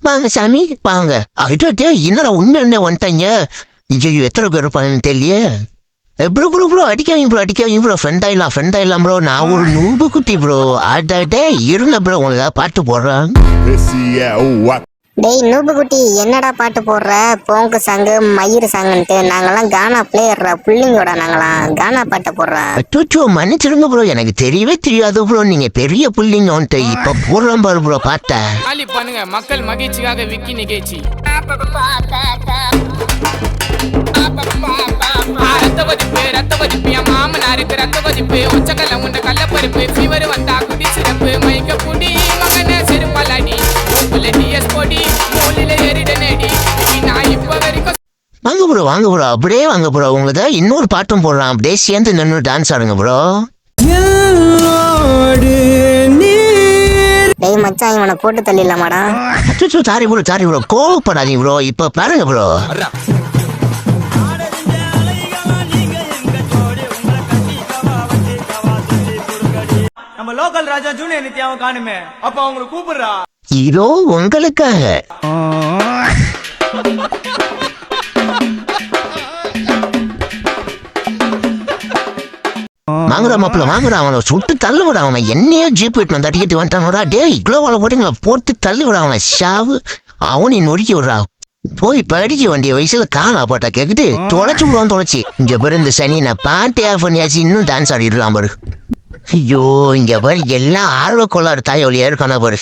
வாங்க சாமி வாங்க. ஐயோ என்னடா உண்மை வந்துட்டாங்க. ஐயோ எத்தனை பேர் இருப்பாங்கன்னு தெரியல. ப்ரோ ப்ரோ ப்ரோ அடிக்காதீங்க ப்ரோ ஃப்ரெண்ட் ஆயிடலாம் ப்ரோ. நான் ஒரு நூபு குட்டி ப்ரோ. அடே இருங்க ப்ரோ உங்களை பாட்டு போடுறேன். டேய் நூபு குட்டி என்னடா பாட்டு போடுற? போங்கு சாங்கு மயிறு சாங்குன்ட்டு நாங்கெல்லாம் கானா பிளேயர்ரா புள்ளிங்கோட, நாங்களாம் கானா பாட்டை போடுறா. அச்சோ மன்னிச்சிருங்க ப்ரோ, எனக்கு தெரியவே தெரியாது ப்ரோ. நீங்க பெரிய புள்ளிங்க வந்துட்டு இப்ப போடுறோம் பாரு ப்ரோ பாட்ட. பண்ணுங்க மக்கள் மகிழ்ச்சிக்காக விக்கி நிகழ்ச்சி. ரத்த வதிப்பு என் மாமனாருக்கு ரத்த வதிப்பு. ஒச்சக்கல்ல உண்ட கள்ளப்பருப்பு ஃபீவர் வந்தா குடி சிறப்பு. மயக்க புடி மகன செருப்பலாடி டிஎஸ் போடி மூலில ஏறிட நேடி. நான் இப்ப வரைக்கும் வாங்க ப்ரோ அப்படியே வாங்க ப்ரோ. உங்களுக்கு இன்னொரு பாட்டும் போடுறான், அப்படியே சேர்ந்து நின்று டான்ஸ் ஆடுங்க ப்ரோ. டேய் மச்சான் இவனை போட்டு தள்ளிடலாமாடா? அச்சோ சாரி ப்ரோ கோவப்படாதீங்க ப்ரோ. இப்ப பாருங்க ப்ரோ. நம்ம லோக்கல் ராஜா ஜூனியர் நித்யாவை காணுமே, அப்ப அவங்களை கூப்பிடுறா. இதோ உங்களுக்காக. வாங்குறா மாப்பிள்ள வாங்குறா. அவனை சுட்டு தள்ளு விட. அவனை என்னையோ ஜீப் விட்டு தட்டிக்கிட்டு வந்துட்டானோடா. டே இவ்வளோ போட்டுங்களா போட்டு தள்ளி விட. அவனை ஷாவு அவனை நொறுக்கி விடுறா. போய் படிக்க வேண்டிய வயசுல காலா போட்டா கேக்குது தொலைச்சு விடுவான். தொலைச்சி இங்க பாரு இந்த சனி நான் பாட்டு ஆஃப் பண்ணியாச்சு. இன்னும் டான்ஸ் ஆடிடலாம் பாரு. ஐயோ இங்க பாரு எல்லாம் ஆர்வ கொள்ளாரு தாய் ஒளியா இருக்கானா பாரு.